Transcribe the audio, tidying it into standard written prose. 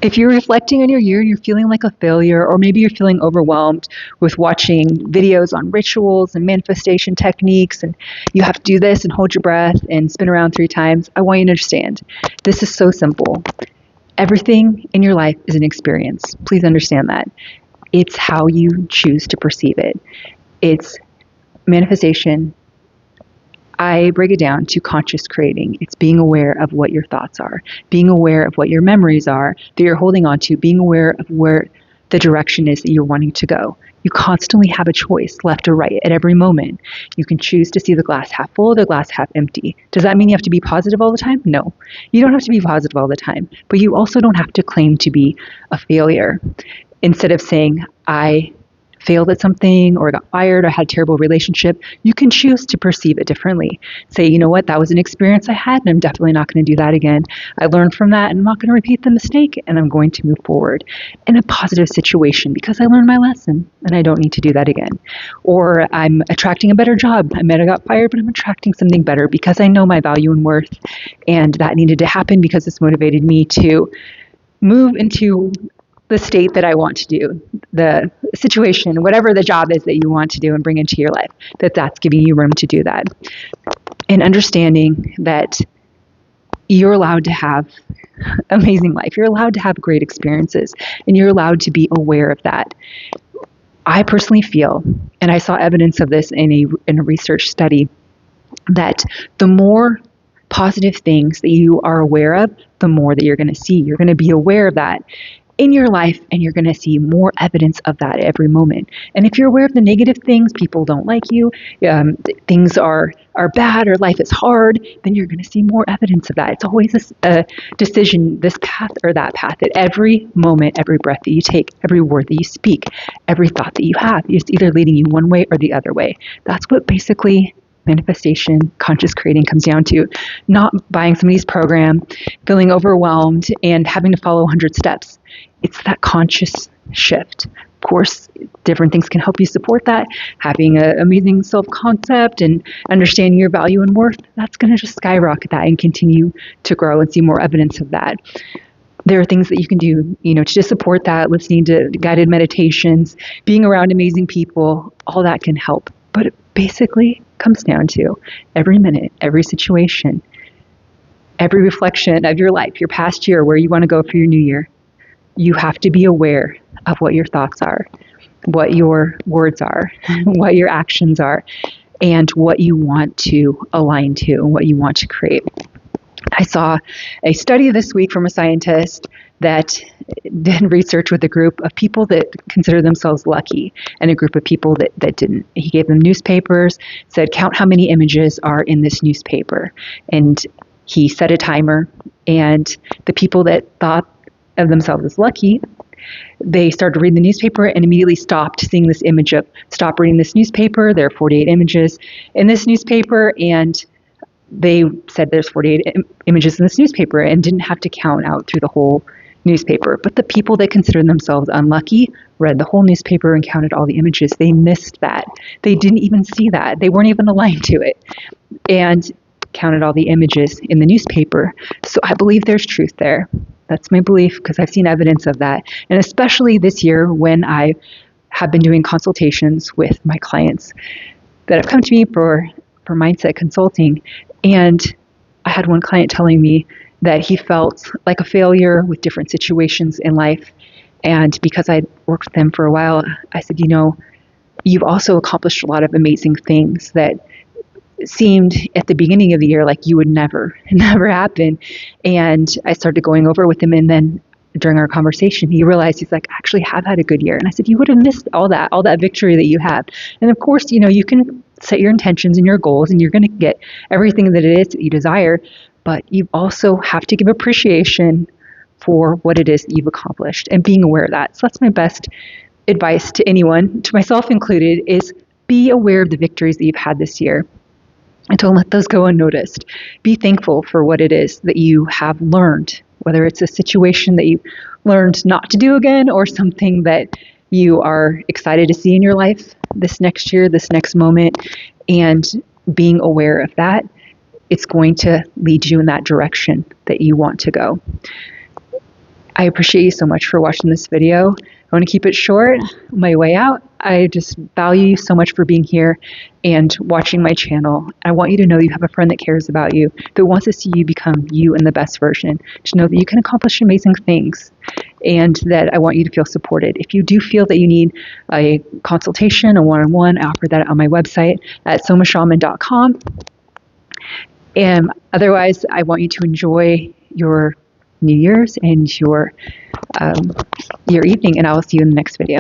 If you're reflecting on your year and you're feeling like a failure, or maybe you're feeling overwhelmed with watching videos on rituals and manifestation techniques, and you have to do this and hold your breath and spin around 3 times, I want you to understand this is so simple. Everything in your life is an experience. Please understand that. It's how you choose to perceive it. It's manifestation. I break it down to conscious creating. It's being aware of what your thoughts are, being aware of what your memories are that you're holding on to, being aware of where the direction is that you're wanting to go. You constantly have a choice, left or right, at every moment. You can choose to see the glass half full or the glass half empty. Does that mean you have to be positive all the time? No. You don't have to be positive all the time, but you also don't have to claim to be a failure. Instead of saying, I failed at something or got fired or had a terrible relationship, you can choose to perceive it differently. Say, you know what, that was an experience I had and I'm definitely not going to do that again. I learned from that and I'm not going to repeat the mistake and I'm going to move forward in a positive situation because I learned my lesson and I don't need to do that again. Or I'm attracting a better job. I might have got fired, but I'm attracting something better because I know my value and worth, and that needed to happen because it's motivated me to move into the state that I want to do, the situation, whatever the job is that you want to do and bring into your life, that's giving you room to do that. And understanding that you're allowed to have amazing life. You're allowed to have great experiences, and you're allowed to be aware of that. I personally feel, and I saw evidence of this in a research study, that the more positive things that you are aware of, the more that you're going to see. You're going to be aware of that in your life, and you're going to see more evidence of that at every moment. And if you're aware of the negative things, people don't like you, things are bad, or life is hard, then you're going to see more evidence of that. It's always a decision, this path or that path, at every moment, every breath that you take, every word that you speak, every thought that you have. It's either leading you one way or the other way. That's what basically manifestation, conscious creating comes down to. Not buying somebody's program, feeling overwhelmed, and having to follow 100 steps. It's that conscious shift. Of course, different things can help you support that. Having an amazing self-concept and understanding your value and worth, that's going to just skyrocket that and continue to grow and see more evidence of that. There are things that you can do, to just support that, listening to guided meditations, being around amazing people, all that can help. But it basically comes down to every minute, every situation, every reflection of your life, your past year, where you want to go for your new year. You have to be aware of what your thoughts are, what your words are, what your actions are, and what you want to align to and what you want to create. I saw a study this week from a scientist that did research with a group of people that consider themselves lucky and a group of people that didn't. He gave them newspapers, said, count how many images are in this newspaper. And he set a timer, and the people that thought of themselves as lucky, they started reading the newspaper and immediately stopped seeing this image of, stop reading this newspaper. There are 48 images in this newspaper, and they said there's 48 images in this newspaper and didn't have to count out through the whole newspaper. But the people that considered themselves unlucky read the whole newspaper and counted all the images. They missed that. They didn't even see that. They weren't even aligned to it, and counted all the images in the newspaper. So I believe there's truth there. That's my belief, because I've seen evidence of that. And especially this year, when I have been doing consultations with my clients that have come to me for mindset consulting. And I had one client telling me that he felt like a failure with different situations in life. And because I'd worked with him for a while, I said, you've also accomplished a lot of amazing things that seemed at the beginning of the year like you would never happen. And I started going over with him, and then during our conversation, he realized, he's like, I actually have had a good year. And I said, you would have missed all that victory that you have. And of course, you can set your intentions and your goals, and you're going to get everything that it is that you desire, but you also have to give appreciation for what it is that you've accomplished and being aware of that. So that's my best advice to anyone, to myself included, is be aware of the victories that you've had this year. And don't let those go unnoticed. Be thankful for what it is that you have learned, whether it's a situation that you learned not to do again, or something that you are excited to see in your life this next year, this next moment. And being aware of that, it's going to lead you in that direction that you want to go. I appreciate you so much for watching this video. I want to keep it short on my way out. I just value you so much for being here and watching my channel. I want you to know you have a friend that cares about you, that wants to see you become you in the best version, to know that you can accomplish amazing things, and that I want you to feel supported. If you do feel that you need a consultation, a one-on-one, I offer that on my website at somashaman.com. And otherwise, I want you to enjoy your New Year's and your evening, and I will see you in the next video.